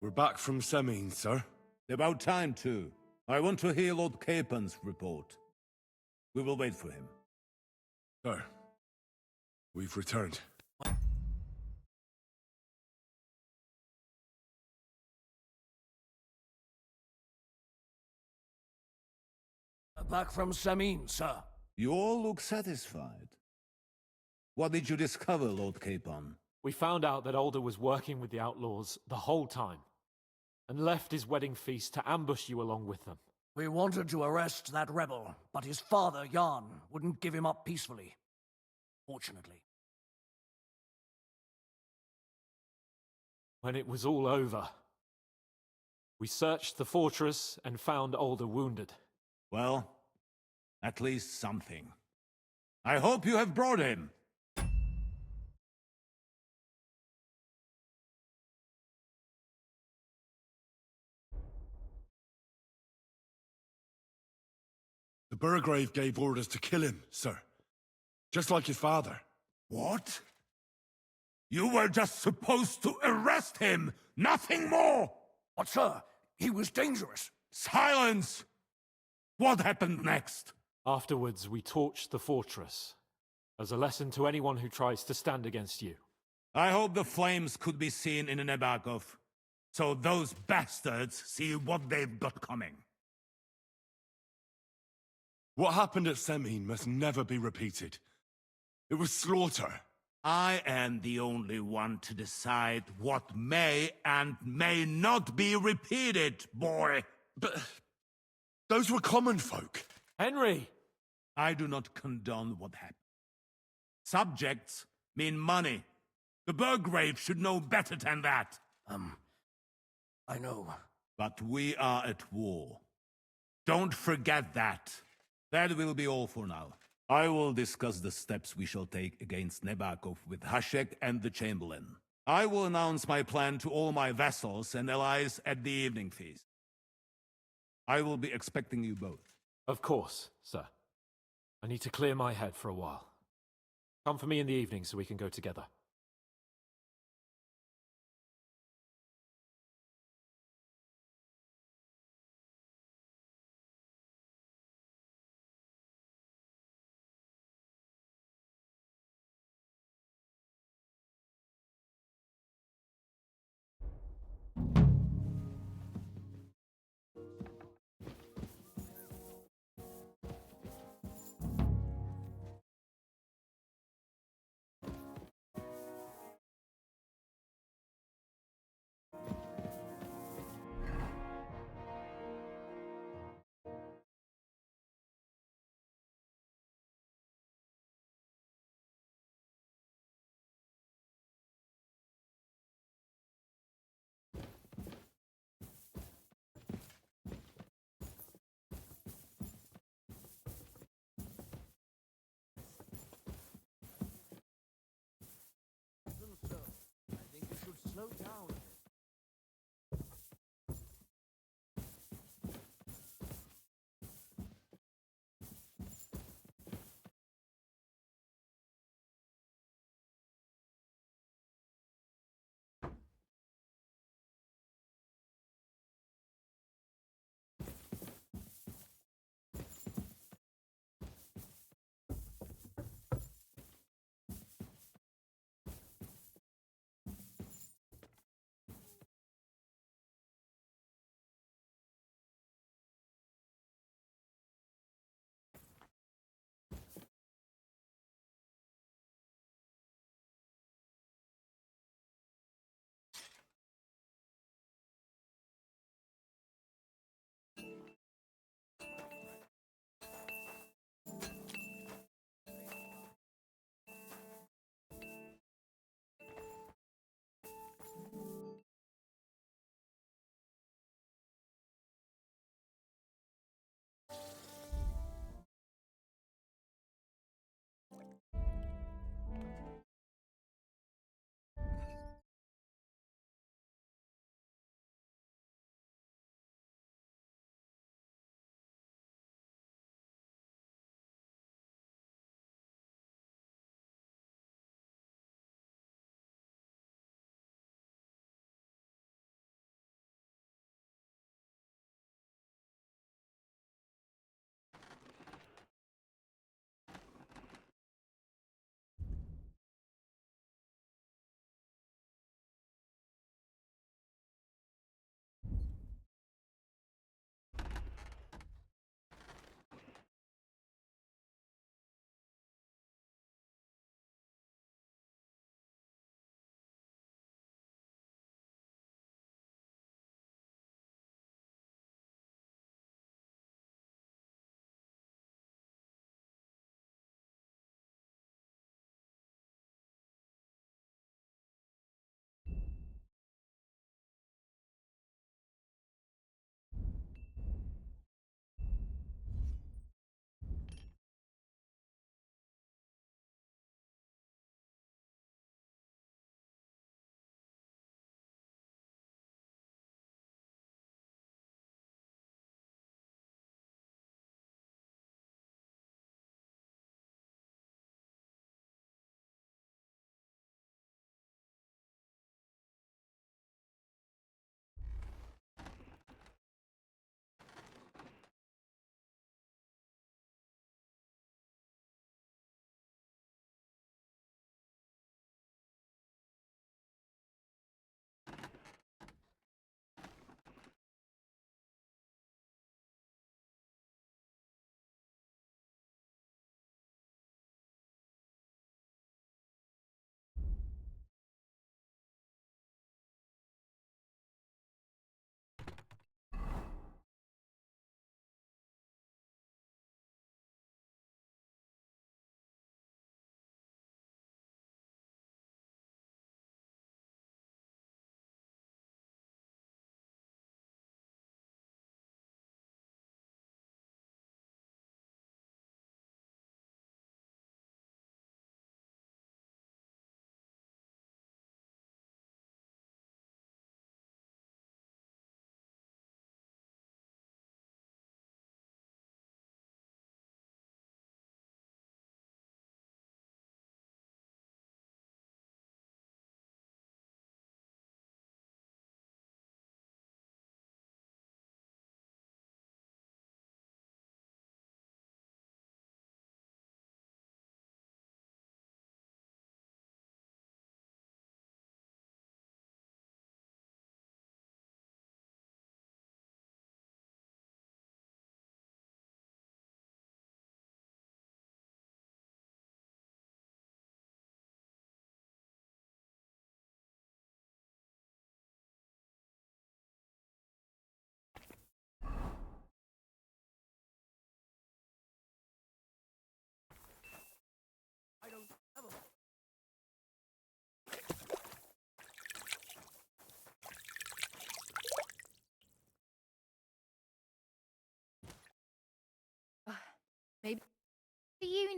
We're back from Semine, sir. About time, too. I want to hear Lord Capon's report. We will wait for him. Sir, we've returned. Back from Semine, sir. You all look satisfied. What did you discover, Lord Capon? We found out that Alder was working with the outlaws the whole time, and left his wedding feast to ambush you along with them. We wanted to arrest that rebel, but his father, Jan, wouldn't give him up peacefully. Fortunately. When it was all over, we searched the fortress and found Alder wounded. Well, at least something. I hope you have brought him. The Burgrave gave orders to kill him, sir. Just like his father. What? You were just supposed to arrest him, nothing more! But sir, he was dangerous. Silence! What happened next? Afterwards, we torched the fortress, as a lesson to anyone who tries to stand against you. I hope the flames could be seen in Nebakov, so those bastards see what they've got coming. What happened at Semine must never be repeated. It was slaughter. I am the only one to decide what may and may not be repeated, boy. But those were common folk. Henry! I do not condone what happened. Subjects mean money. The Burgrave should know better than that. I know. But we are at war. Don't forget that. That will be all for now. I will discuss the steps we shall take against Nebakov with Hashek and the Chamberlain. I will announce my plan to all my vassals and allies at the evening feast. I will be expecting you both. Of course, sir. I need to clear my head for a while. Come for me in the evening so we can go together. I think you should slow down.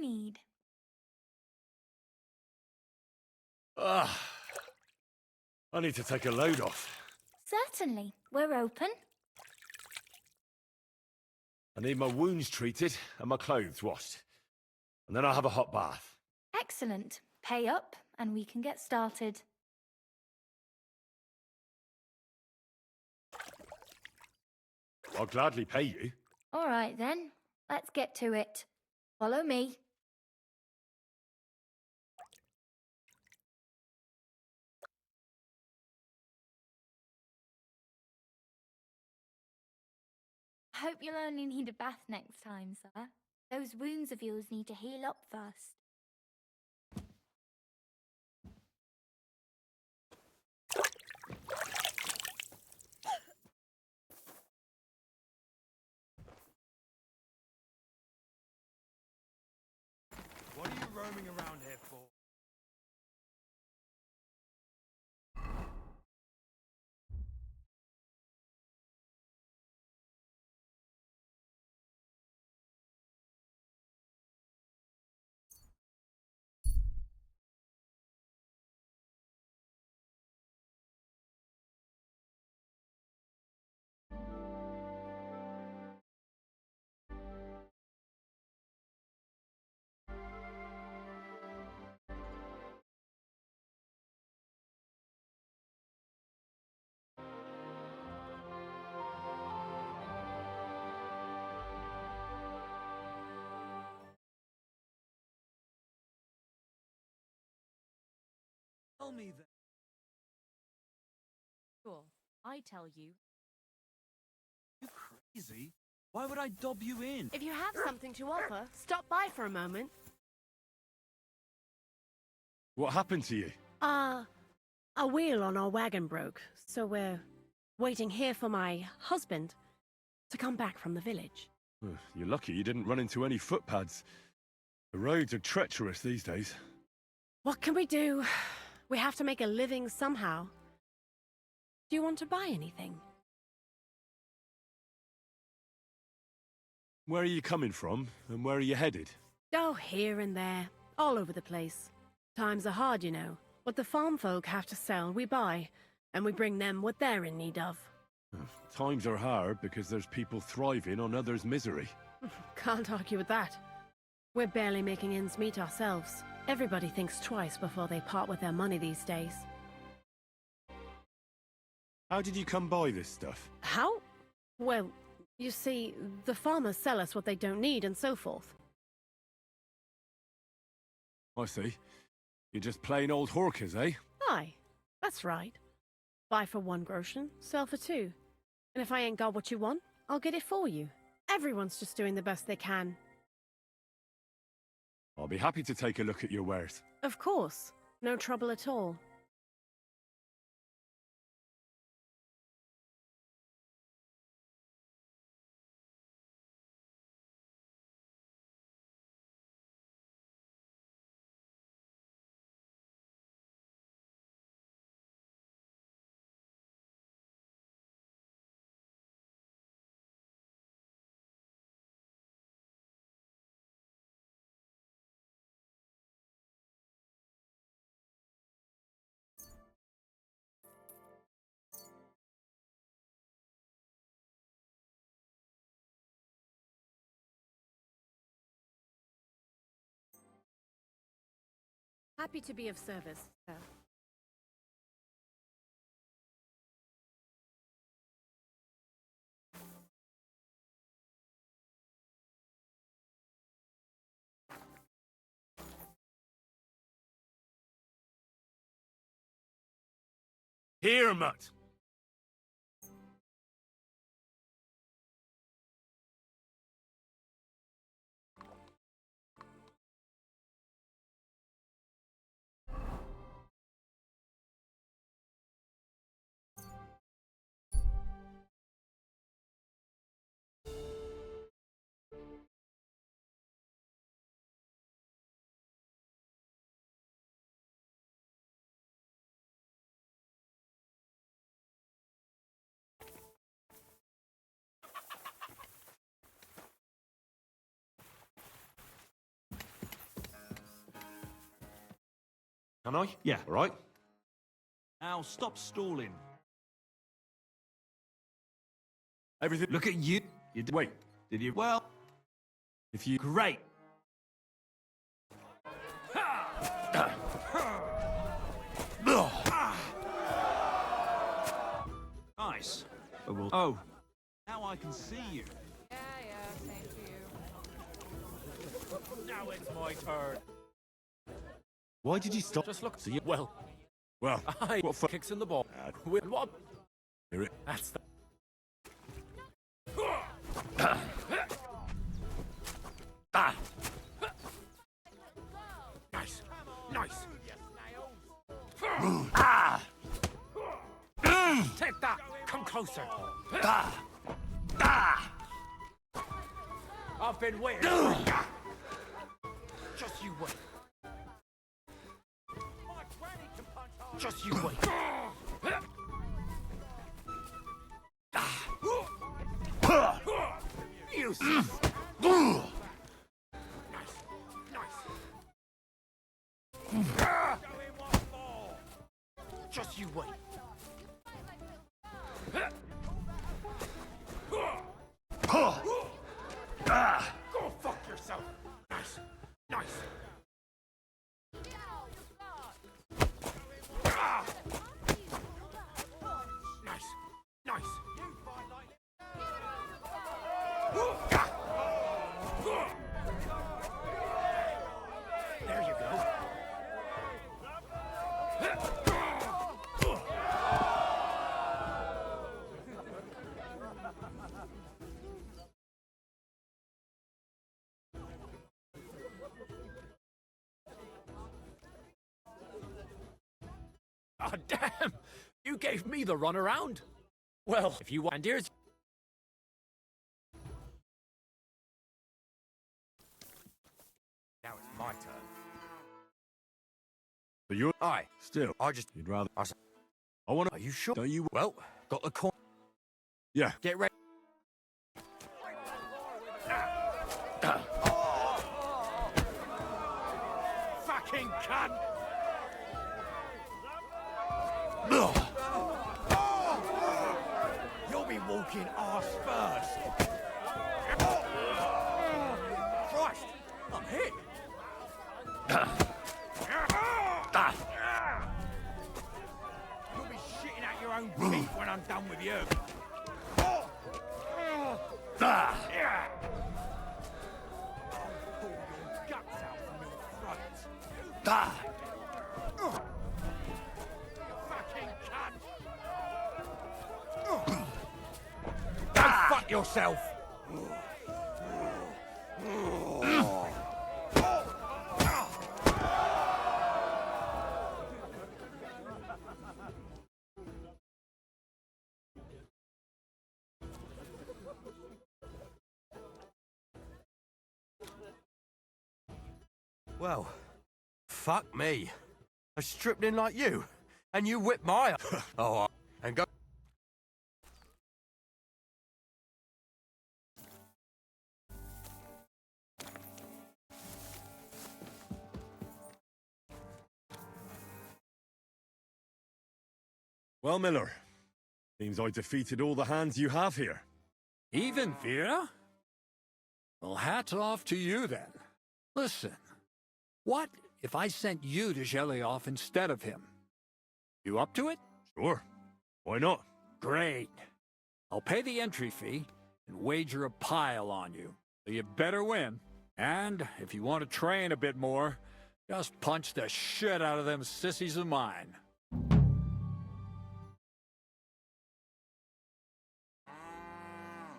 need? Ah, I need to take a load off. Certainly. We're open. I need my wounds treated and my clothes washed. And then I'll have a hot bath. Excellent. Pay up, and we can get started. I'll gladly pay you. All right, then. Let's get to it. Follow me. Hope you'll only need a bath next time, sir. Those wounds of yours need to heal up first. What are you roaming around here for? Tell me that. Sure, I tell you. You crazy? Why would I dob you in? If you have something to offer, stop by for a moment. What happened to you? A wheel on our wagon broke, so we're waiting here for my husband to come back from the village. You're lucky you didn't run into any footpads. The roads are treacherous these days. What can we do? We have to make a living somehow. Do you want to buy anything? Where are you coming from, and where are you headed? Oh, here and there, all over the place. Times are hard, you know. What the farm folk have to sell, we buy, and we bring them what they're in need of. Times are hard because there's people thriving on others' misery. Can't argue with that. We're barely making ends meet ourselves. Everybody thinks twice before they part with their money these days. How did you come by this stuff? How? Well, you see, the farmers sell us what they don't need and so forth. I see. You're just plain old hawkers, eh? Aye, that's right. Buy for 1 groschen, sell for 2. And if I ain't got what you want, I'll get it for you. Everyone's just doing the best they can. I'll be happy to take a look at your wares. Of course. No trouble at all. Happy to be of service, sir. Here, mutt! Can I? Yeah. All right. Now stop stalling. Everything. Look at you. You did. Wait. Did you? Well, If you. great. Nice. Oh, now I can see you. Yeah, same to you. Now it's my turn. Why did you stop? Just look. So you. Well, Well. I What for? kicks in the ball. With what? Hear it. That's the. Nice. Nice. Take that. Come closer. I've been waiting. Just you wait. Just you wait. Useless. Just you wait. Go fuck yourself. Nice. Nice. Nice. Nice. There you go. Ah, damn! You gave me the runaround. Well, if you want, and here's. Now it's my turn. But you're. Aye. Still. I just. You'd rather. I s- I want to. Are you sure? Don't you? Well, got the coin. Yeah. Get ready. Fucking cunt. You'll be walking arse first. Christ, I'm hit. You'll be shitting out your own teeth when I'm done with you. I'll pull your guts out from your throat. Fucking cunt. Go fuck yourself. Well, fuck me. I stripped in like you, and you whipped my. Oh, and go. Well, Miller. Seems I defeated all the hands you have here. Even, Vera? Well, hats off to you, then. Listen, what if I sent you to Gelioff instead of him? You up to it? Sure. Why not? Great. I'll pay the entry fee and wager a pile on you. So you better win. And if you want to train a bit more, just punch the shit out of them sissies of mine.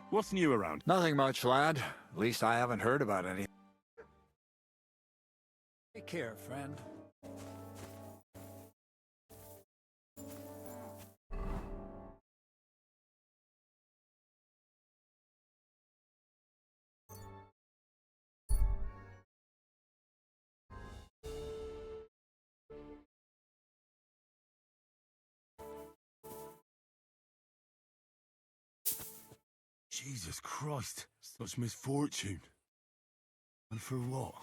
What's new around? Nothing much, lad. At least I haven't heard about any. Take care, friend. Jesus Christ, such misfortune. And for what?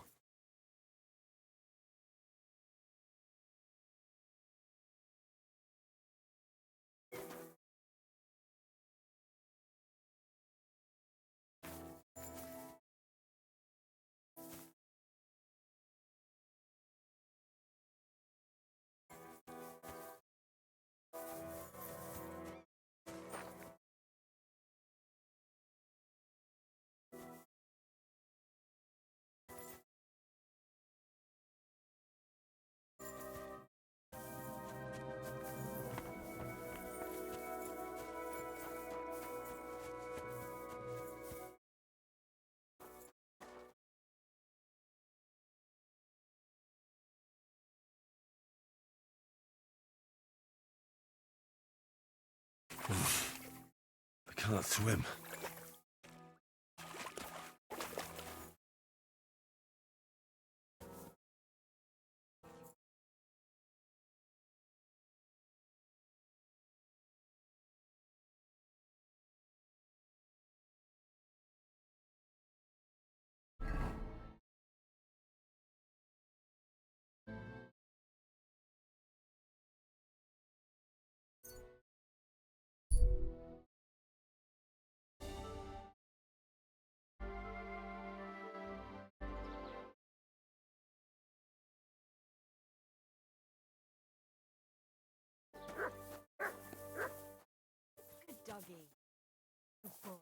I can't swim. Good doggy. Good boy.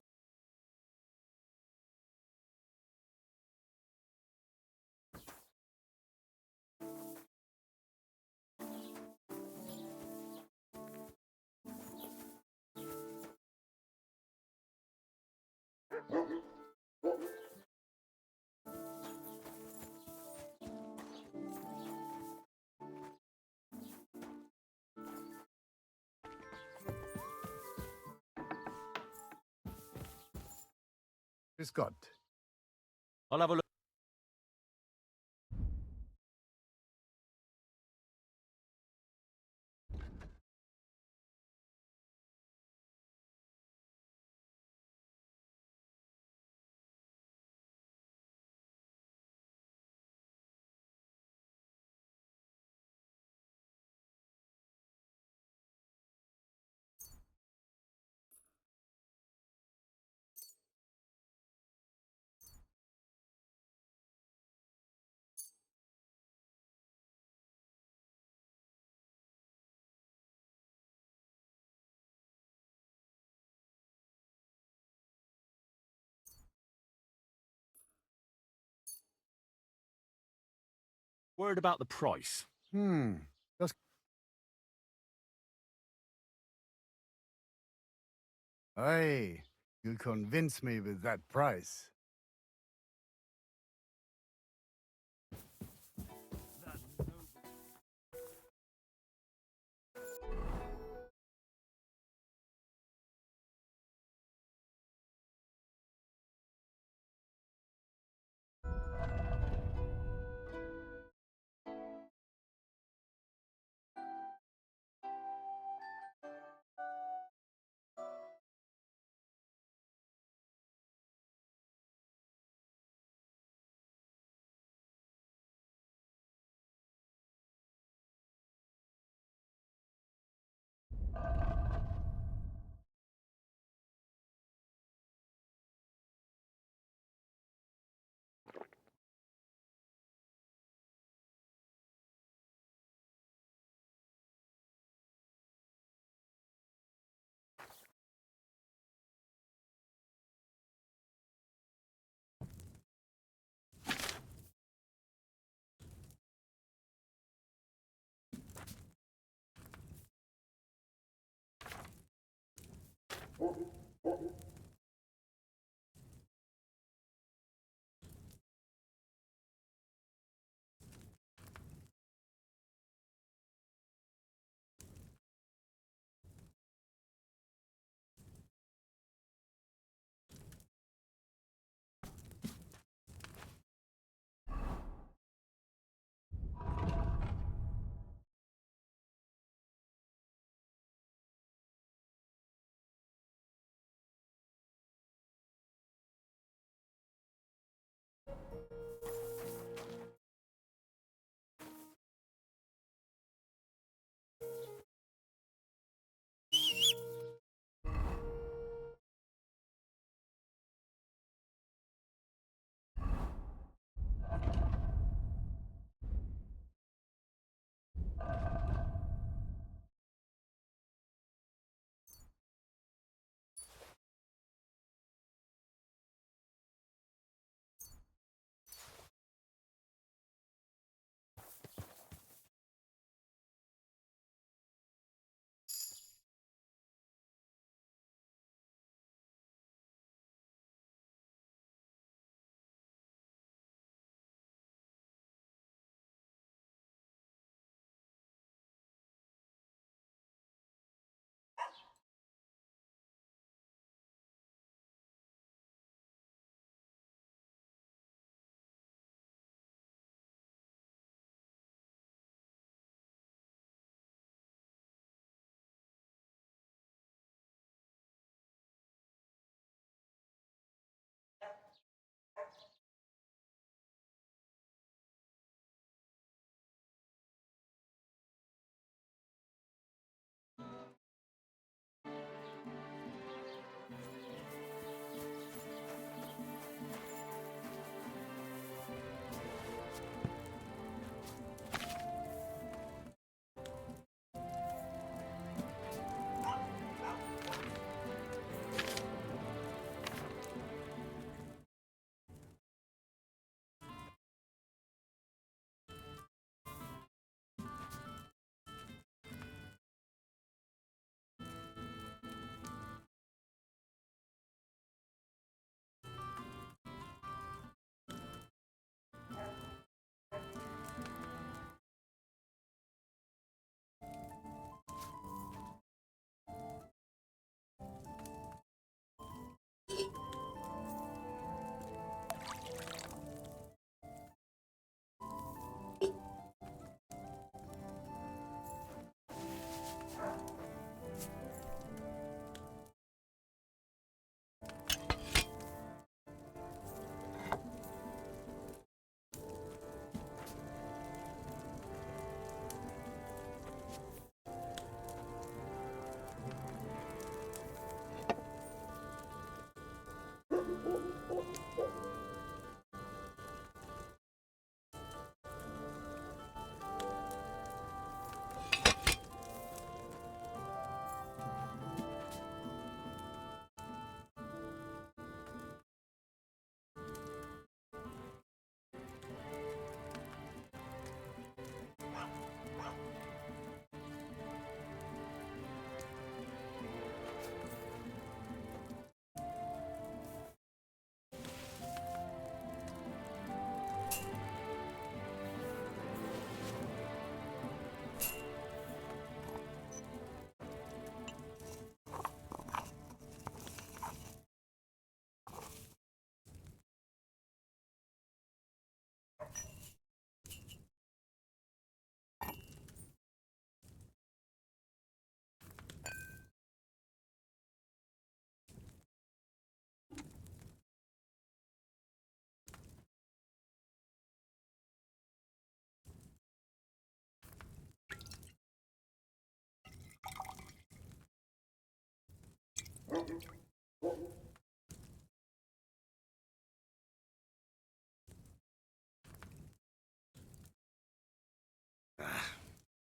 Grüß Gott. I'll have a look. Worried about the price. That's... Hey, you convince me with that price.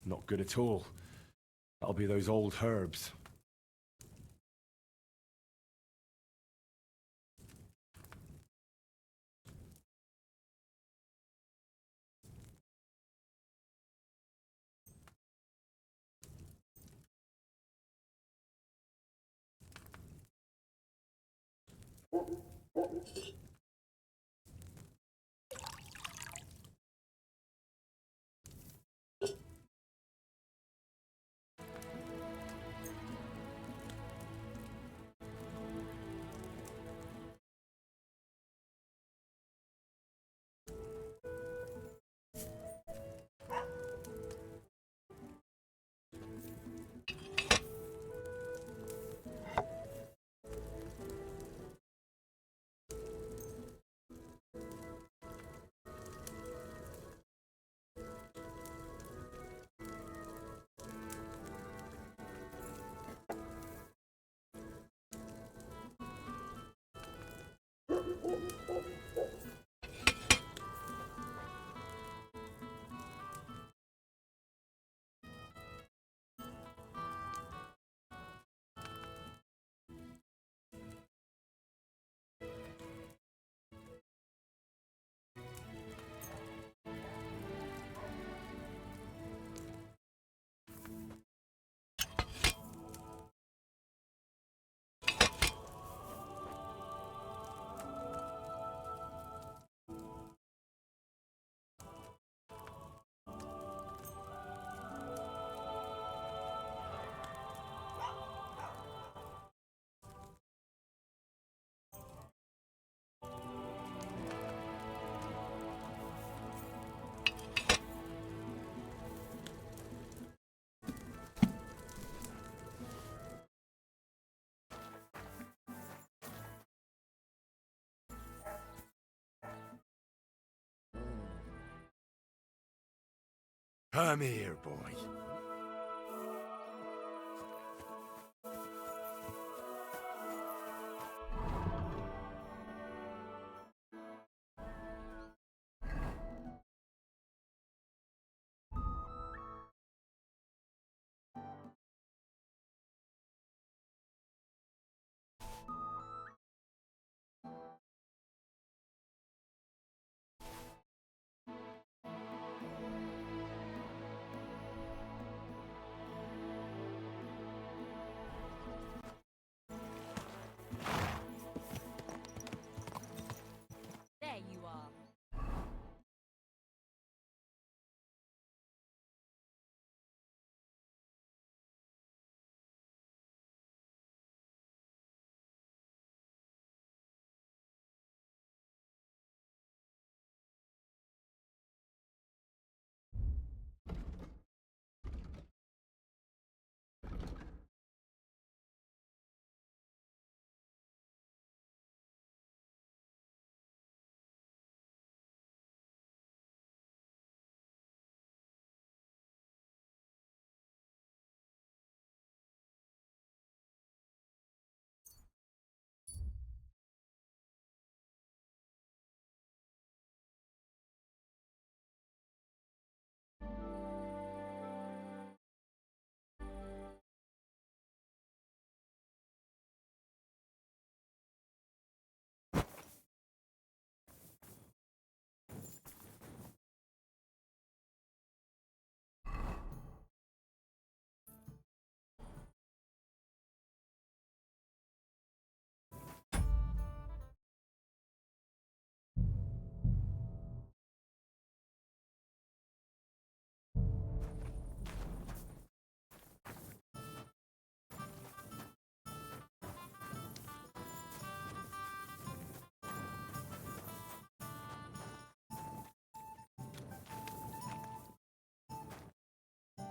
Not good at all. That'll be those old herbs. Come here, boy. There you are.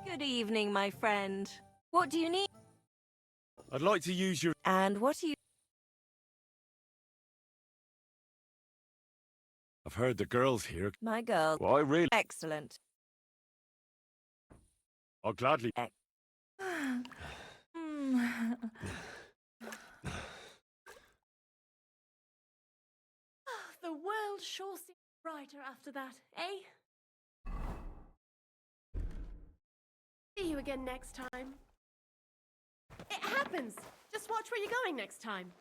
Good evening, my friend. What do you need? I'd like to use your... And what are you... I've heard the girls here. My girl. Well, I really... Excellent. I'll gladly... sure seems brighter after that, eh? See you again next time. It happens! Just watch where you're going next time.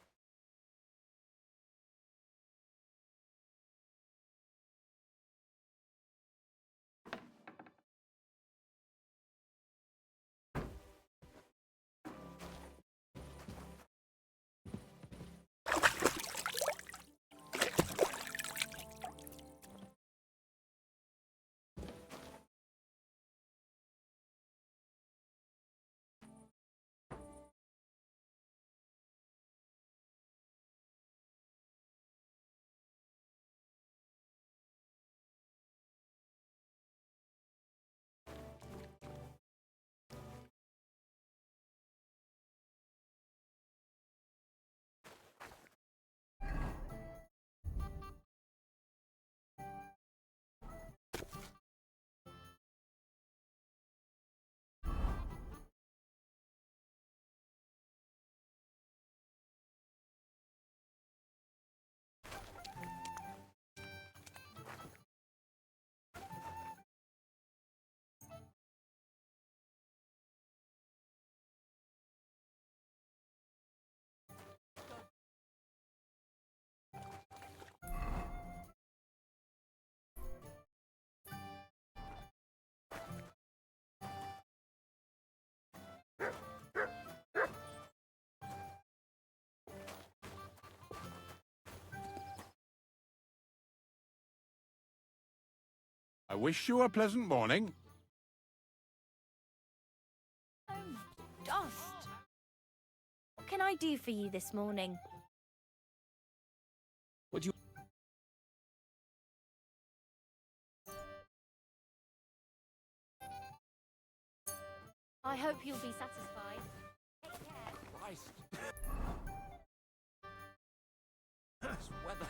I wish you a pleasant morning. Oh, Dust. What can I do for you this morning? What do you... I hope you'll be satisfied. Take care. Christ. This weather.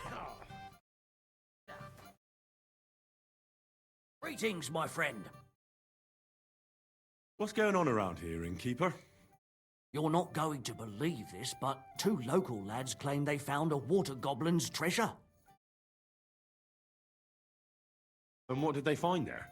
Greetings, my friend. What's going on around here, innkeeper? You're not going to believe this, but 2 local lads claim they found a water goblin's treasure. And what did they find there?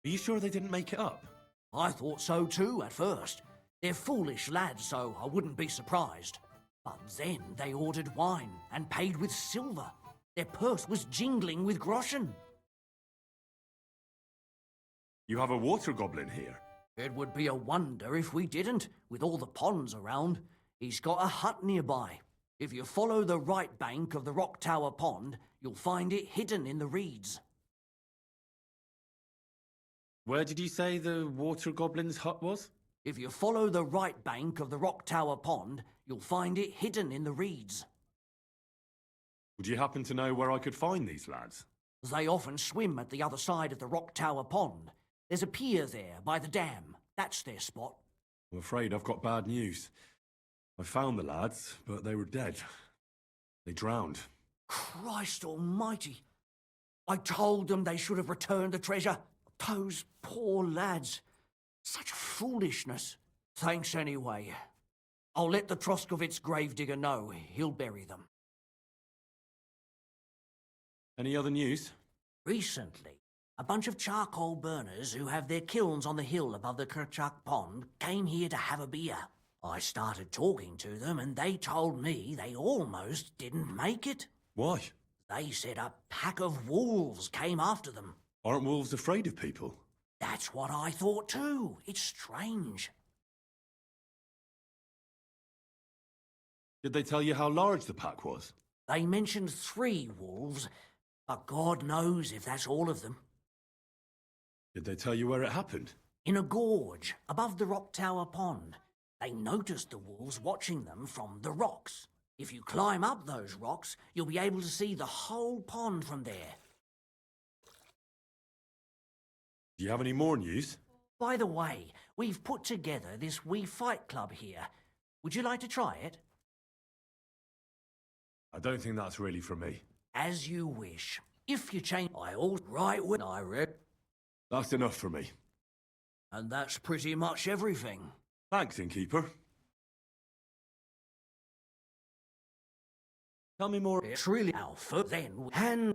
Are you sure they didn't make it up? I thought so too at first. They're foolish lads, so I wouldn't be surprised. But then they ordered wine and paid with silver. Their purse was jingling with groschen. You have a water goblin here? It would be a wonder if we didn't, with all the ponds around. He's got a hut nearby. If you follow the right bank of the Rock Tower Pond, you'll find it hidden in the reeds. Where did you say the water goblin's hut was? If you follow the right bank of the Rock Tower Pond, you'll find it hidden in the reeds. Would you happen to know where I could find these lads? They often swim at the other side of the Rock Tower Pond. There's a pier there by the dam. That's their spot. I'm afraid I've got bad news. I found the lads, but they were dead. They drowned. Christ almighty! I told them they should have returned the treasure. Those poor lads. Such foolishness. Thanks anyway. I'll let the Troskovitz gravedigger know. He'll bury them. Any other news? Recently, a bunch of charcoal burners who have their kilns on the hill above the Kerchak Pond came here to have a beer. I started talking to them and they told me they almost didn't make it. Why? They said a pack of wolves came after them. Aren't wolves afraid of people? That's what I thought too. It's strange. Did they tell you how large the pack was? They mentioned 3 wolves, but God knows if that's all of them. Did they tell you where it happened? In a gorge above the Rock Tower Pond. They noticed the wolves watching them from the rocks. If you climb up those rocks, you'll be able to see the whole pond from there. Do you have any more news? By the way, we've put together this wee fight club here. Would you like to try it? I don't think that's really for me. As you wish. If you change, I all right when I read. That's enough for me. And that's pretty much everything. Thanks, innkeeper. Tell me more. It's really Alpha, then, and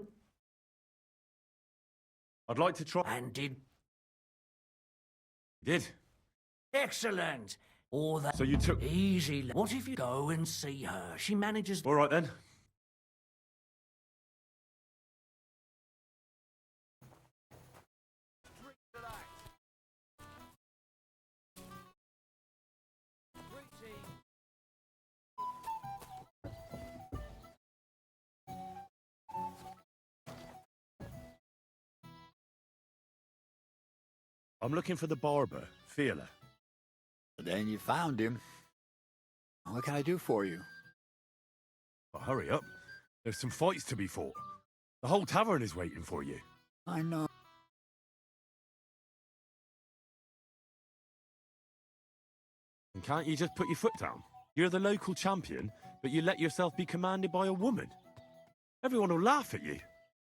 I'd like to try. And did... Did. Excellent. Or that... So you took... Easy. What if you go and see her? She manages... All right, then. I'm looking for the barber, Feeler. Then you found him. What can I do for you? But hurry up. There's some fights to be fought. The whole tavern is waiting for you. I know. And can't you just put your foot down? You're the local champion, but you let yourself be commanded by a woman. Everyone will laugh at you.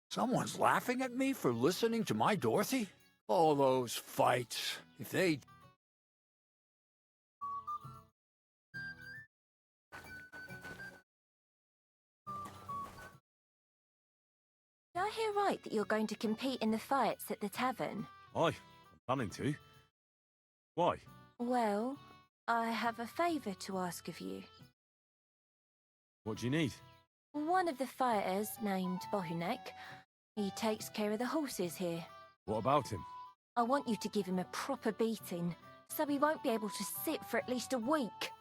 Someone's laughing at me for listening to my Dorothy? All those fights. If they... Did I hear right that you're going to compete in the fights at the tavern? Aye, I'm planning to. Why? Well, I have a favour to ask of you. What do you need? One of the fighters, named Bohunek, he takes care of the horses here. What about him? I want you to give him a proper beating, so he won't be able to sit for at least a week.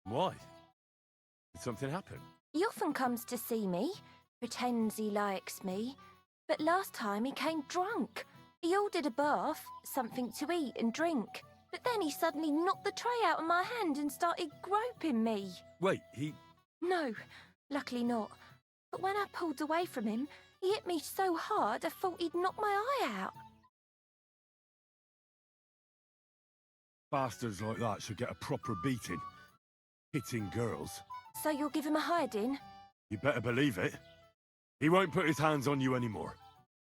Why? Did something happen? He often comes to see me, pretends he likes me, but last time he came drunk. He ordered a bath, something to eat and drink, but then he suddenly knocked the tray out of my hand and started groping me. Wait, he... No, luckily not. But when I pulled away from him, he hit me so hard I thought he'd knock my eye out. Bastards like that should get a proper beating. Hitting girls. So you'll give him a hiding? You better believe it. He won't put his hands on you anymore.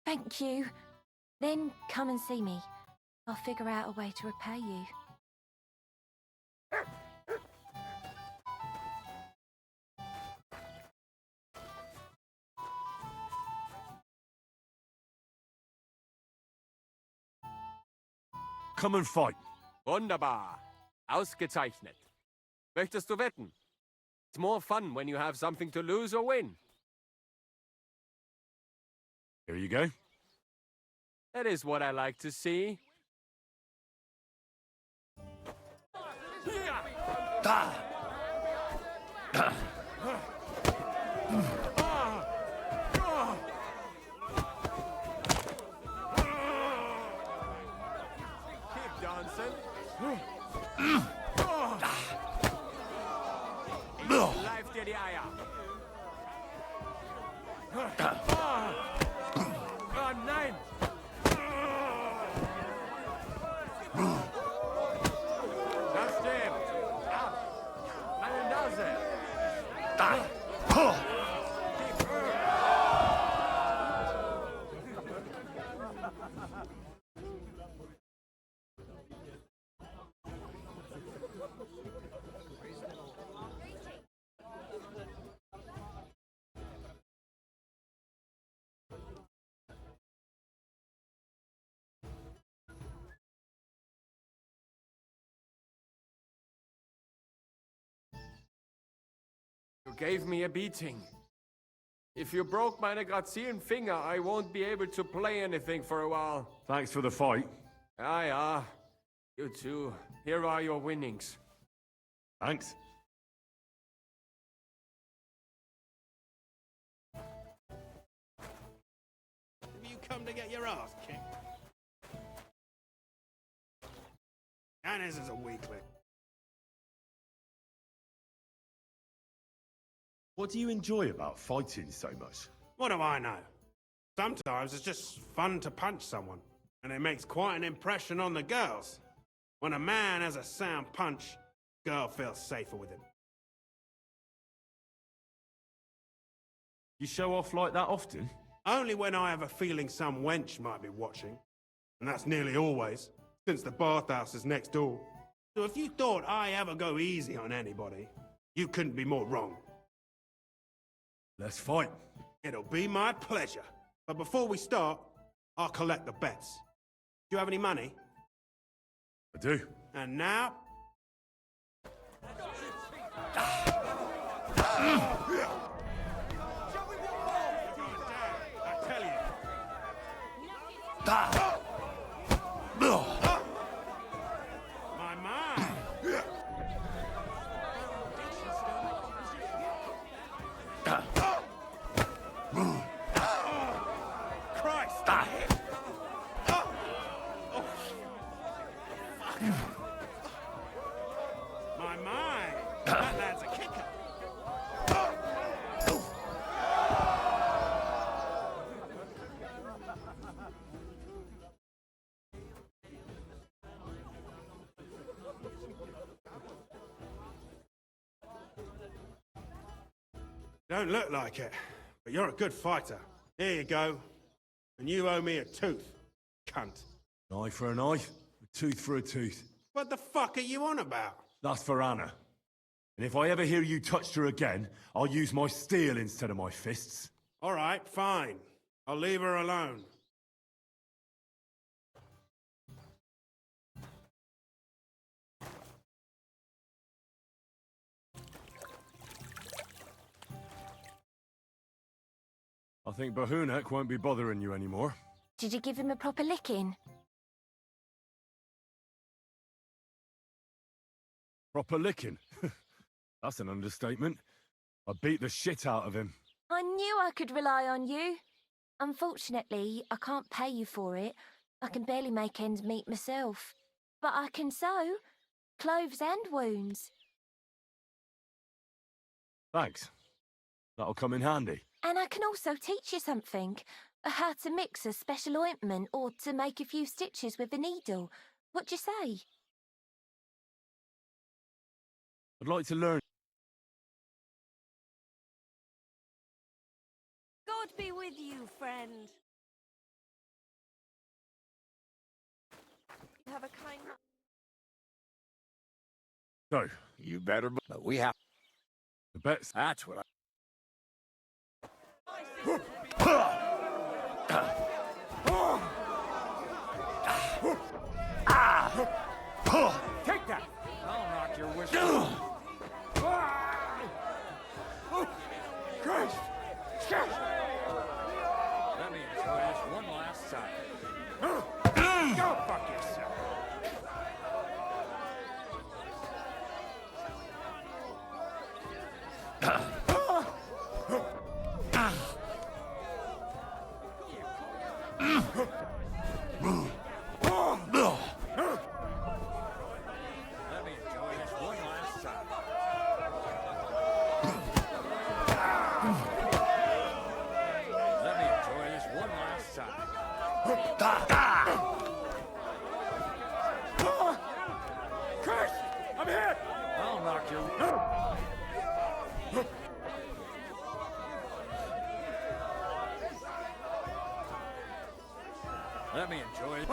Thank you. Then come and see me. I'll figure out a way to repay you. Come and fight. Wunderbar. Ausgezeichnet. Möchtest du wetten? It's more fun when you have something to lose or win. Here you go. That is what I like to see. Keep dancing. Life dir die Eier. Oh nein! Das stimmt. Ab. Meine Nase. You gave me a beating. If you broke meine grazilen Finger, I won't be able to play anything for a while. Thanks for the fight. Ah, yeah. You too. Here are your winnings. Thanks. Have you come to get your ass kicked? Anna's is a weakling. What do you enjoy about fighting so much? What do I know? Sometimes it's just fun to punch someone, and it makes quite an impression on the girls. When a man has a sound punch, girl feels safer with him. You show off like that often? Only when I have a feeling some wench might be watching. And that's nearly always, since the bathhouse is next door. So if you thought I ever go easy on anybody, you couldn't be more wrong. Let's fight. It'll be my pleasure. But before we start, I'll collect the bets. Do you have any money? I do. And now... I tell you. My mind. Christ! My mind. That lad's a kicker. Don't look like it, but you're a good fighter. Here you go. And you owe me a tooth, cunt. An eye for an eye, a tooth for a tooth. What the fuck are you on about? That's for Anna. And if I ever hear you touched her again, I'll use my steel instead of my fists. All right, fine. I'll leave her alone. I think Bahunek won't be bothering you anymore. Did you give him a proper licking? Proper licking. That's an understatement. I beat the shit out of him. I knew I could rely on you. Unfortunately, I can't pay you for it. I can barely make ends meet myself. But I can sew. Clothes and wounds. Thanks. That'll come in handy. And I can also teach you something. How to mix a special ointment or to make a few stitches with a needle. What do you say? I'd like to learn. God be with you, friend. You have a kind... So, You better, but we have... the bets. That's what I... Take that! I'll knock your whistle. Christ! Let me enjoy this one last time. Go fuck yourself. Let me enjoy this one last time. Let me enjoy this one last time. Curse! I'm hit! I'll knock you. Let me enjoy it.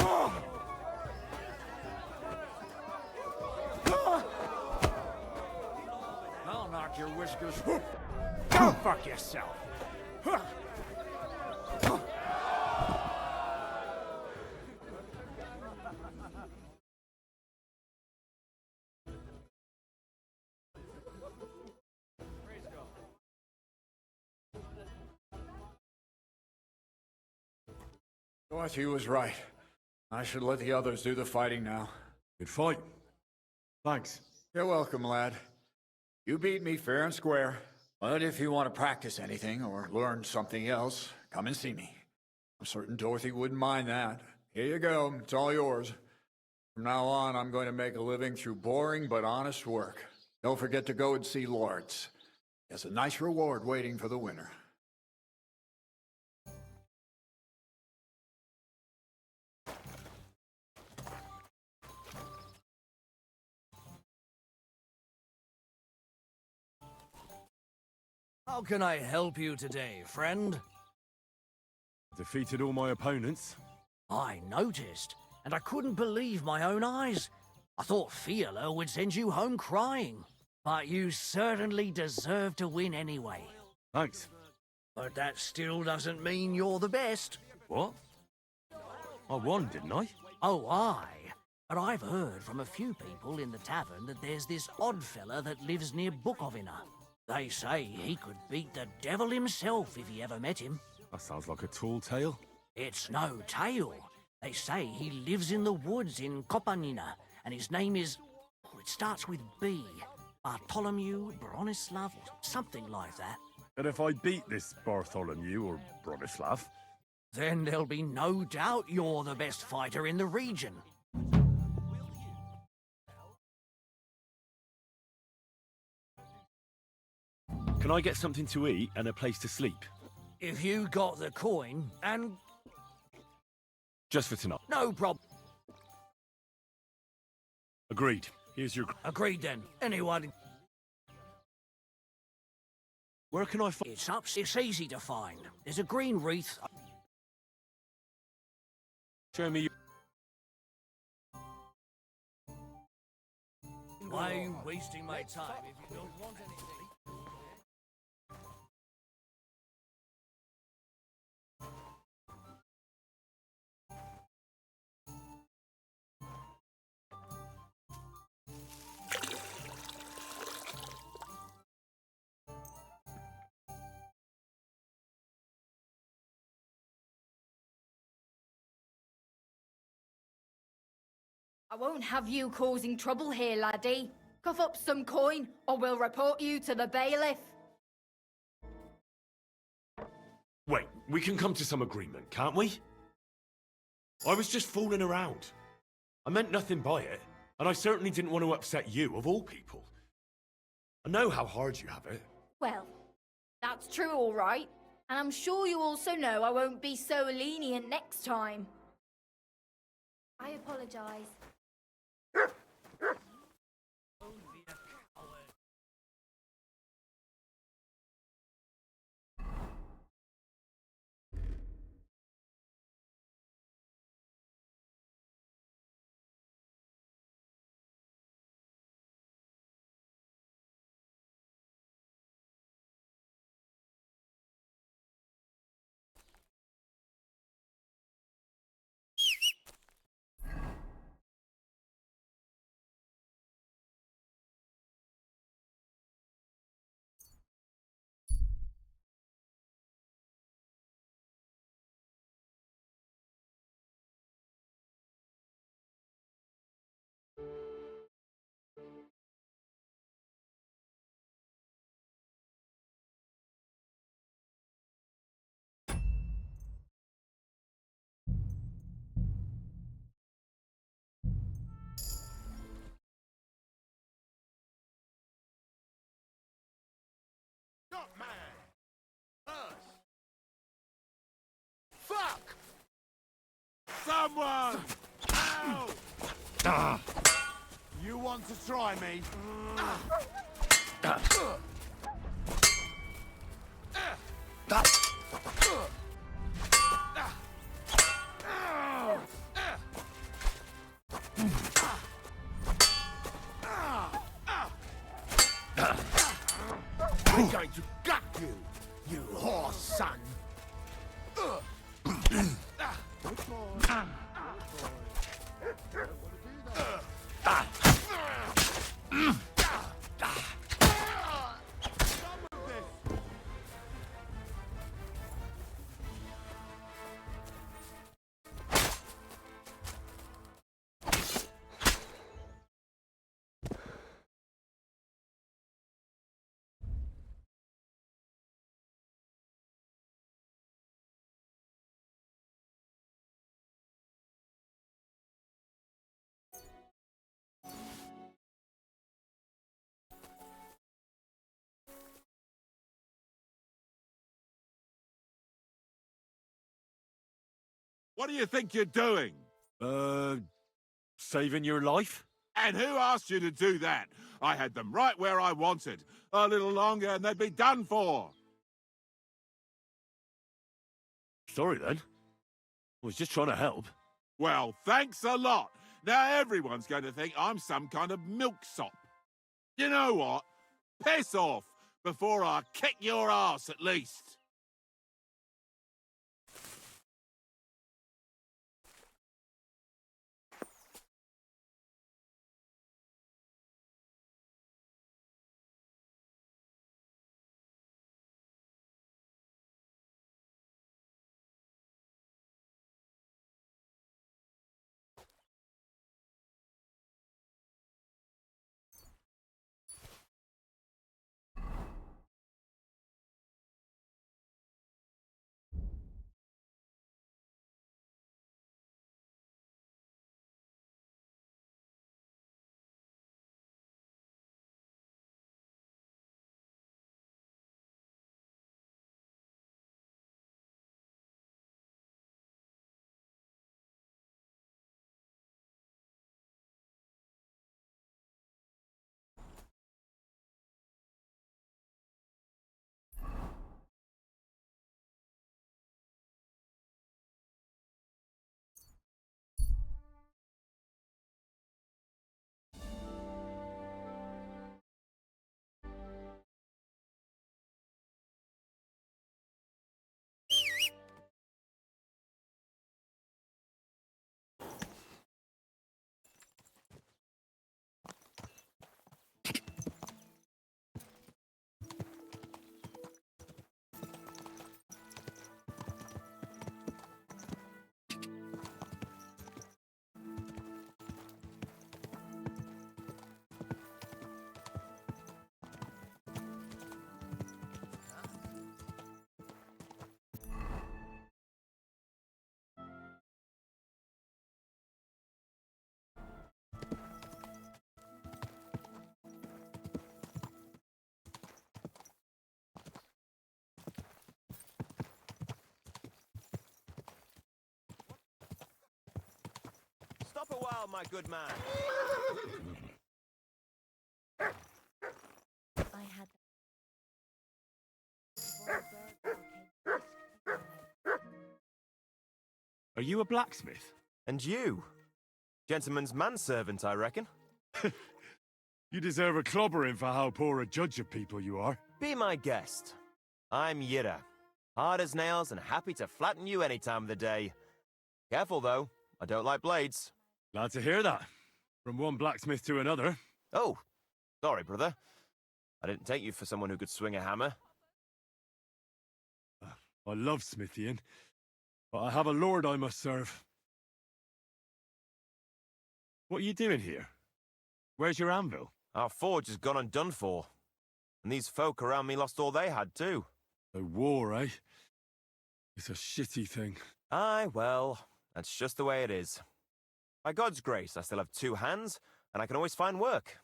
I'll knock your whiskers. Go fuck yourself. Dorothy was right. I should let the others do the fighting now. Good fight. Thanks. You're welcome, lad. You beat me fair and square. But if you want to practice anything or learn something else, come and see me. I'm certain Dorothy wouldn't mind that. Here you go. It's all yours. From now on, I'm going to make a living through boring but honest work. Don't forget to go and see Lords. There's a nice reward waiting for the winner. How can I help you today, friend? Defeated all my opponents. I noticed, and I couldn't believe my own eyes. I thought Fiala would send you home crying. But you certainly deserve to win anyway. Thanks. But that still doesn't mean you're the best. What? I won, didn't I? Oh, aye. But I've heard from a few people in the tavern that there's this odd fella that lives near Bukovina. They say he could beat the devil himself if he ever met him. That sounds like a tall tale. It's no tale. They say he lives in the woods in Kopanina, and his name is... Oh, it starts with B. Bartholomew, Bronislav, or something like that. And if I beat this Bartholomew or Bronislav... Then there'll be no doubt you're the best fighter in the region. Can I get something to eat and a place to sleep? If you got the coin, and... Just for tonight. No problem. Agreed. Here's your... Agreed then. Anyone... Where can I find... It's easy to find. There's a green wreath... Show me your... Why are you wasting my time if you don't want anything? I won't have you causing trouble here, laddie. Cough up some coin, or we'll report you to the bailiff. Wait, we can come to some agreement, can't we? I was just fooling around. I meant nothing by it, and I certainly didn't want to upset you, of all people. I know how hard you have it. Well, that's true, all right. And I'm sure you also know I won't be so lenient next time. I apologise. Fuck! Someone! Ow! You want to try me? I'm going to gut you, you horse son! What do you think you're doing? Saving your life? And who asked you to do that? I had them right where I wanted. A little longer and they'd be done for. Sorry then. I was just trying to help. Well, thanks a lot. Now everyone's going to think I'm some kind of milksop. You know what? Piss off before I kick your ass at least. a while, my good man. I had. Are you a blacksmith? And you? Gentleman's manservant, I reckon. You deserve a clobbering for how poor a judge of people you are. Be my guest. I'm Yira. Hard as nails and happy to flatten you any time of the day. Careful, though. I don't like blades. Glad to hear that. From one blacksmith to another. Oh, sorry, brother. I didn't take you for someone who could swing a hammer. I love smithying, but I have a lord I must serve. What are you doing here? Where's your anvil? Our forge has gone undone for. And these folk around me lost all they had, too. The war, eh? It's a shitty thing. Aye, well, that's just the way it is. By God's grace, I still have 2 hands, and I can always find work.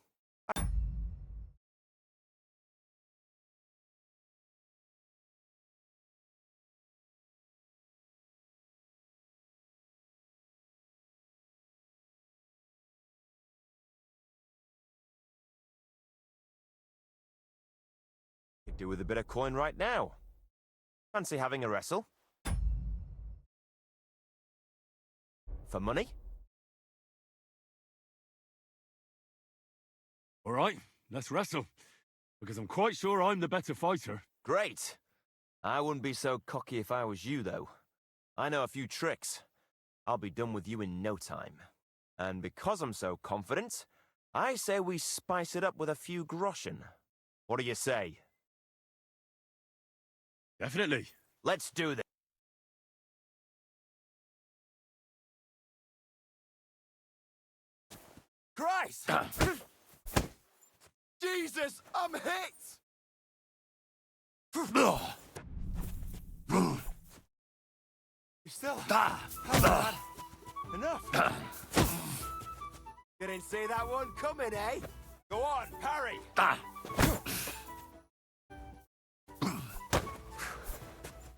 Could do with a bit of coin right now. Fancy having a wrestle? For money? All right, let's wrestle. Because I'm quite sure I'm the better fighter. Great. I wouldn't be so cocky if I was you, though. I know a few tricks. I'll be done with you in no time. And because I'm so confident, I say we spice it up with a few groschen. What do you say? Definitely. Let's do this. Christ! Jesus, I'm hit! You still haven't had enough. You didn't see that one coming, eh? Go on, parry!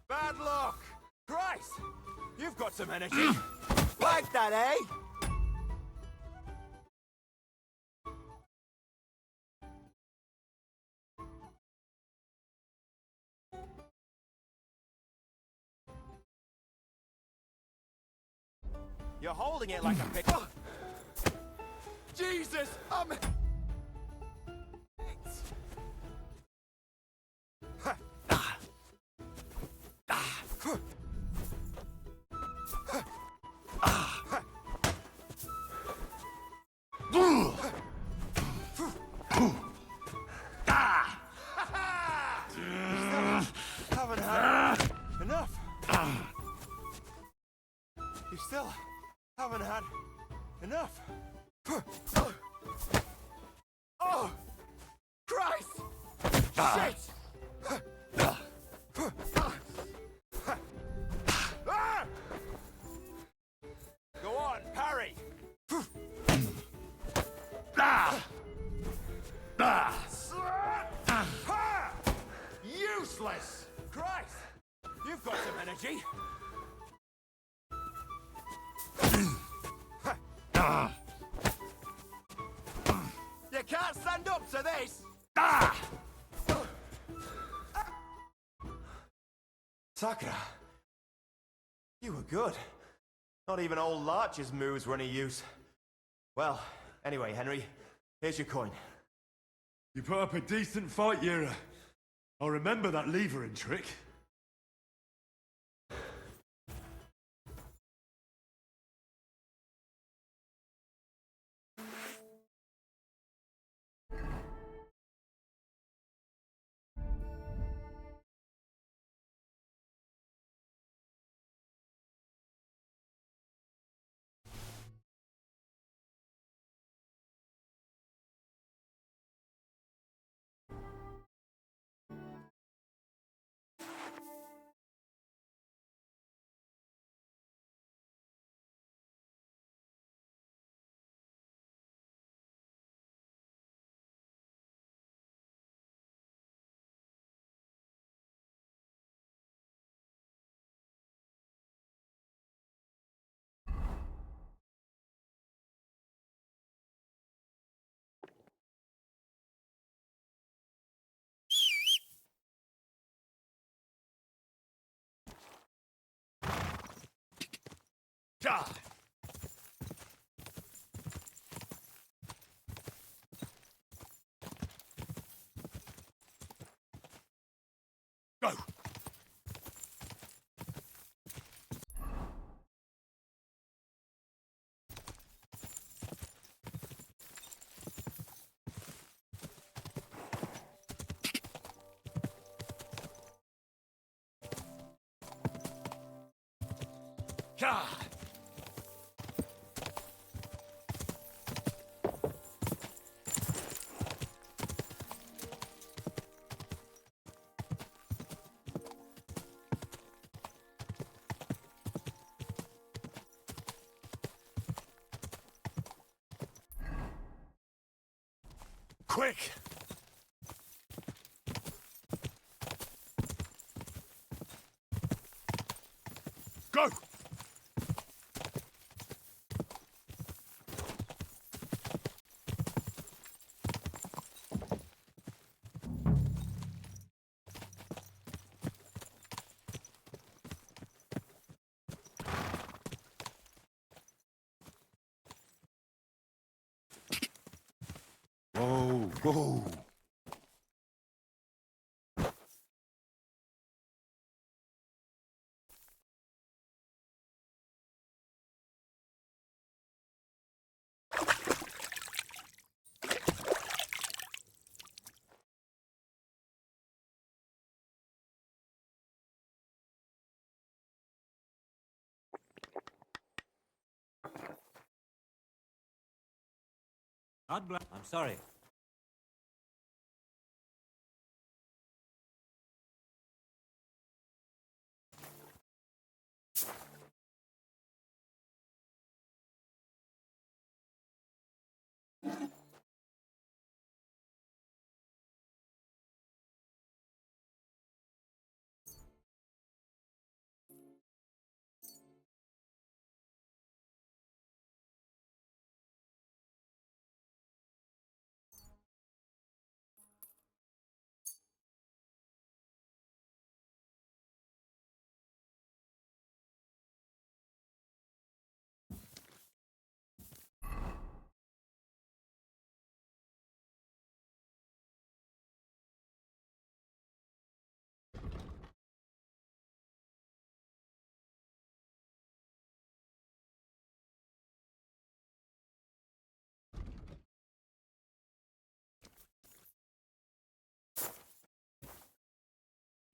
Bad luck! Christ! You've got some energy! Like that, eh? You're holding it like a pick. Jesus! I'm... Haven't had enough. You still haven't had enough. Oh, Christ! Shit! Go on, parry! Useless! Christ! You've got some energy. You can't stand up to this! Sakura, you were good. Not even old Larcher's moves were any use. Well, anyway, Henry, here's your coin. You put up a decent fight, Yira. I'll remember that levering trick. God! Go! God! Quick! Go! Whoa, whoa. I'm sorry.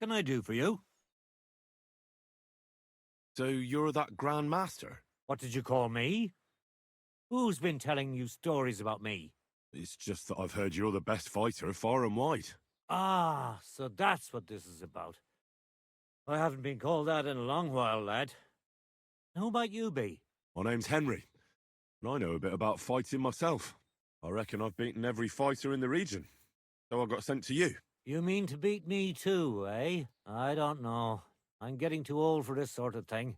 What can I do for you? So you're that Grand Master? What did you call me? Who's been telling you stories about me? It's just that I've heard you're the best fighter far and wide. Ah, so that's what this is about. I haven't been called that in a long while, lad. Who might you be? My name's Henry, and I know a bit about fighting myself. I reckon I've beaten every fighter in the region, so I got sent to you. You mean to beat me too, eh? I don't know. I'm getting too old for this sort of thing.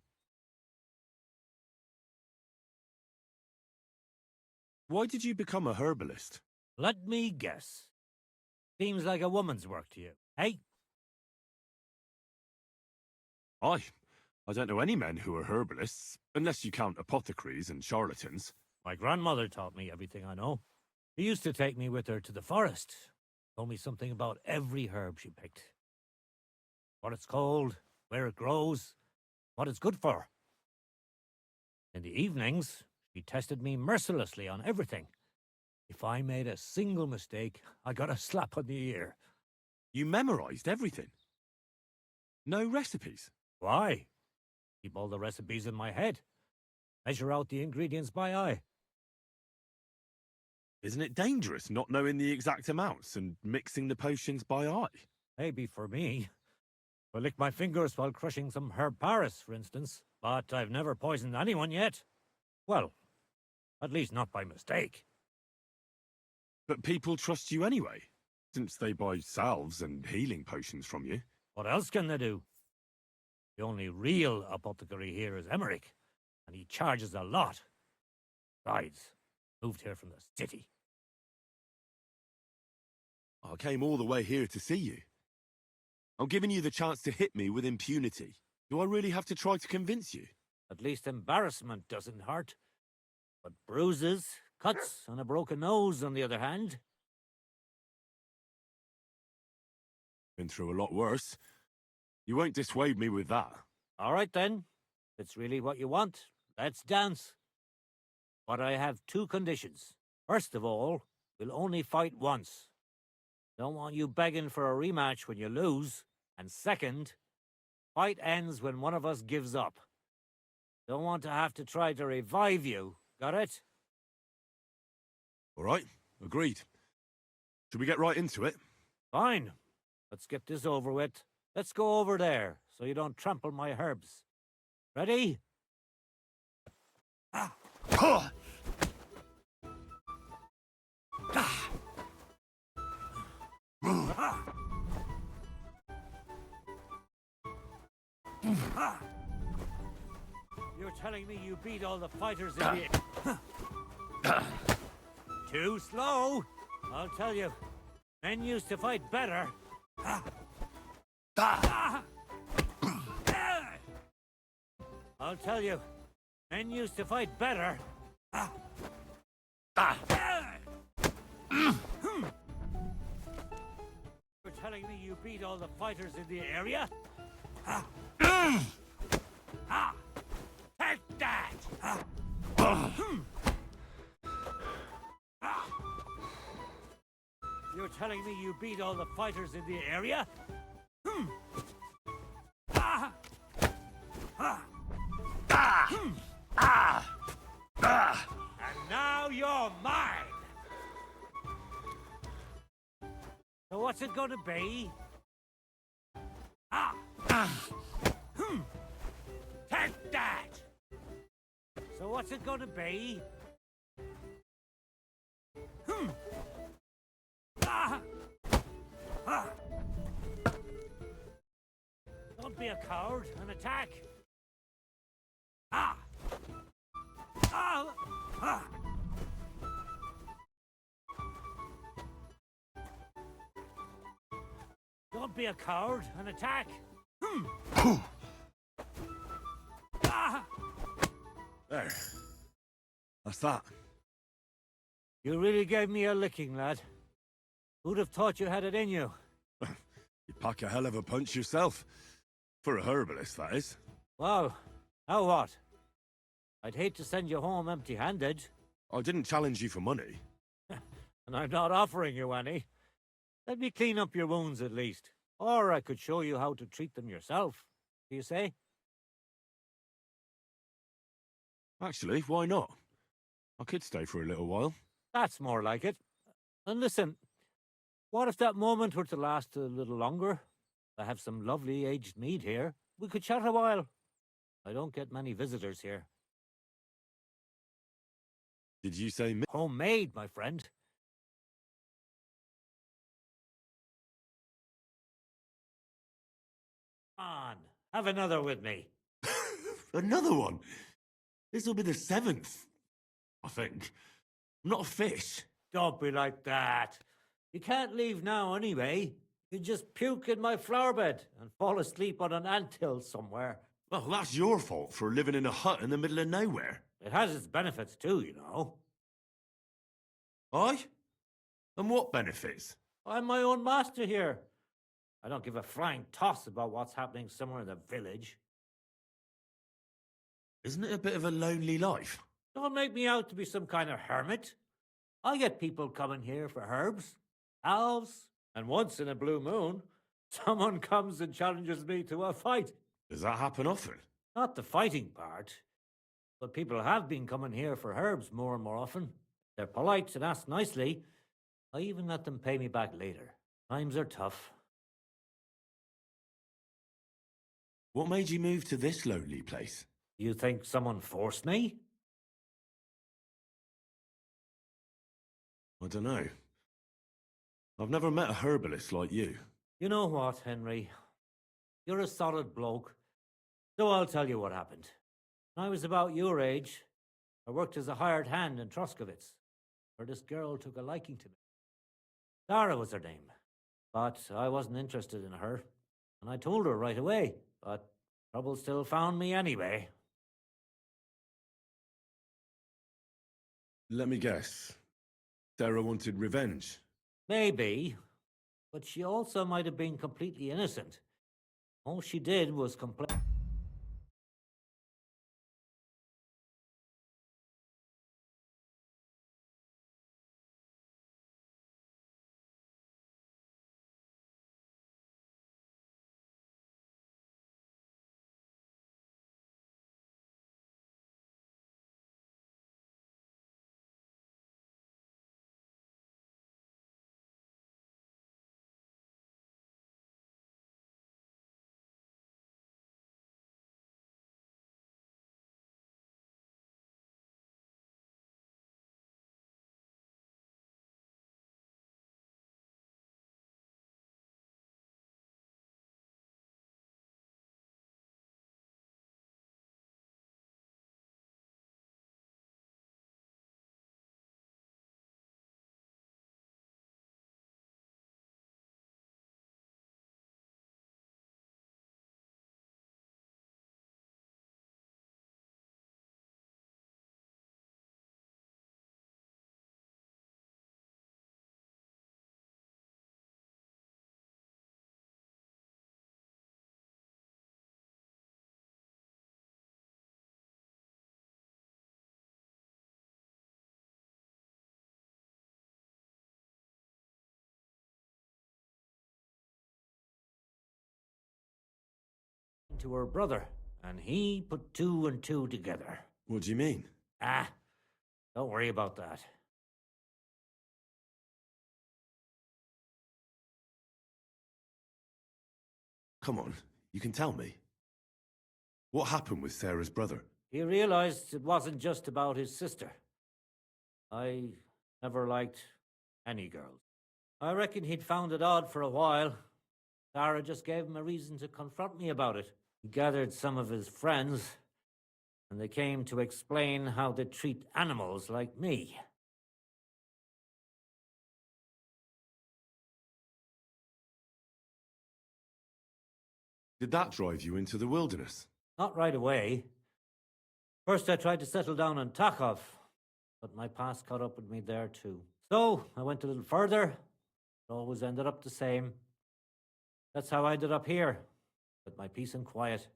Why did you become a herbalist? Let me guess. Seems like a woman's work to you, hey? I don't know any men who are herbalists, unless you count apothecaries and charlatans. My grandmother taught me everything I know. She used to take me with her to the forest. Told me something about every herb she picked. What it's called, where it grows, what it's good for. In the evenings, she tested me mercilessly on everything. If I made a single mistake, I got a slap on the ear. You memorized everything? No recipes? Why? Keep all the recipes in my head. Measure out the ingredients by eye. Isn't it dangerous not knowing the exact amounts and mixing the potions by eye? Maybe for me. I lick my fingers while crushing some herb Paris, for instance. But I've never poisoned anyone yet. Well, at least not by mistake. But people trust you anyway, since they buy salves and healing potions from you. What else can they do? The only real apothecary here is Emmerich, and he charges a lot. Besides, moved here from the city. I came all the way here to see you. I'm giving you the chance to hit me with impunity. Do I really have to try to convince you? At least embarrassment doesn't hurt. But bruises, cuts, and a broken nose, on the other hand. Been through a lot worse. You won't dissuade me with that. All right then. If it's really what you want, let's dance. But I have two conditions. First of all, we'll only fight once. Don't want you begging for a rematch when you lose. And second, fight ends when one of us gives up. Don't want to have to try to revive you. Got it? All right, agreed. Should we get right into it? Fine. Let's get this over with. Let's go over there, so you don't trample my herbs. Ready? You're telling me you beat all the fighters in the... Too slow! I'll tell you. Men used to fight better. I'll tell you. Men used to fight better. You're telling me you beat all the fighters in the area? Take that! You're telling me you beat all the fighters in the area? And now you're mine! So what's it gonna be? Take that! So what's it gonna be? Don't be a coward and attack! Don't be a coward and attack! There. That's that. You really gave me a licking, lad. Who'd have thought you had it in you? You pack a hell of a punch yourself. For a herbalist, that is. Well, now what? I'd hate to send you home empty-handed. I didn't challenge you for money. And I'm not offering you any. Let me clean up your wounds at least. Or I could show you how to treat them yourself. Do you say? Actually, why not? I could stay for a little while. That's more like it. And listen, what if that moment were to last a little longer? I have some lovely aged mead here. We could chat a while. I don't get many visitors here. Did you say homemade, my friend? Come on, have another with me. Another one? This'll be the 7th, I think. I'm not a fish. Don't be like that. You can't leave now anyway. You just puke in my flower bed and fall asleep on an anthill somewhere. Well, that's your fault for living in a hut in the middle of nowhere. It has its benefits too, you know. Aye? And what benefits? I'm my own master here. I don't give a flying toss about what's happening somewhere in the village. Isn't it a bit of a lonely life? Don't make me out to be some kind of hermit. I get people coming here for herbs, elves, and once in a blue moon, someone comes and challenges me to a fight. Does that happen often? Not the fighting part, but people have been coming here for herbs more and more often. They're polite and ask nicely. I even let them pay me back later. Times are tough. What made you move to this lonely place? You think someone forced me? I don't know. I've never met a herbalist like you. You know what, Henry? You're a solid bloke. So I'll tell you what happened. When I was about your age, I worked as a hired hand in Troskowitz, where this girl took a liking to me. Sarah was her name. But I wasn't interested in her, and I told her right away, but trouble still found me anyway. Let me guess. Sarah wanted revenge. Maybe, but she also might have been completely innocent. All she did was complain. To her brother, and he put two and two together. What do you mean? Ah, don't worry about that. Come on, you can tell me. What happened with Sarah's brother? He realized it wasn't just about his sister. I never liked any girls. I reckon he'd found it odd for a while. Sarah just gave him a reason to confront me about it. He gathered some of his friends, and they came to explain how they treat animals like me. Did that drive you into the wilderness? Not right away. First, I tried to settle down in Takov, but my past caught up with me there too. So, I went a little further. It always ended up the same. That's how I ended up here, with my peace and quiet.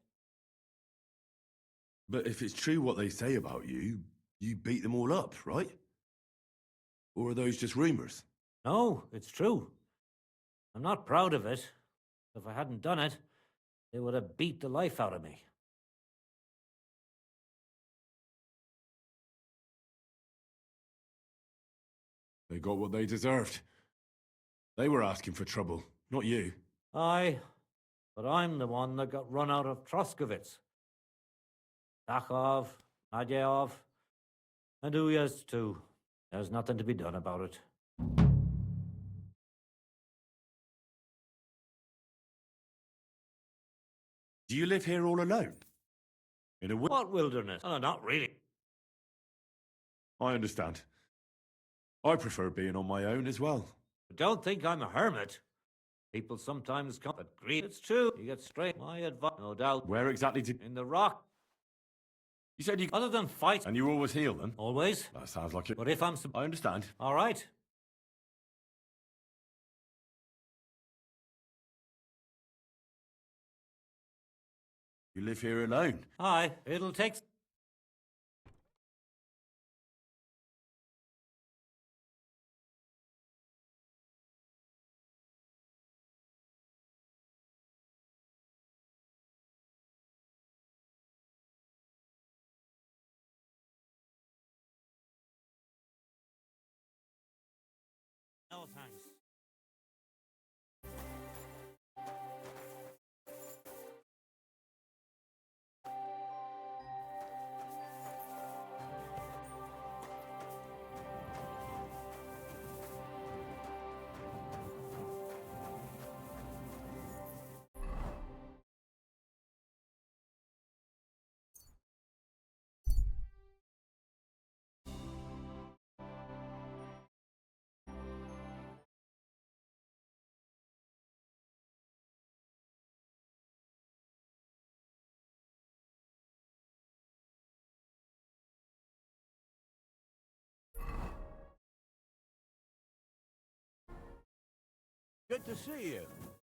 But if it's true what they say about you, you beat them all up, right? Or are those just rumors? No, it's true. I'm not proud of it. If I hadn't done it, they would have beat the life out of me. They got what they deserved. They were asking for trouble, not you. Aye, but I'm the one that got run out of Troskovitz. Takov, Nadyov, and Uyas too. There's nothing to be done about it. Do you live here all alone? In a What wilderness? Oh, not really. I understand. I prefer being on my own as well. Don't think I'm a hermit. People sometimes come at grief. It's true. You get straight. My advice, no doubt. Where exactly did... In the rock. You said you... Other than fight. And you always heal them? Always. That sounds like it. But if I'm... I understand. All right. You live here alone? Aye, it'll take... No, thanks. Good to see you.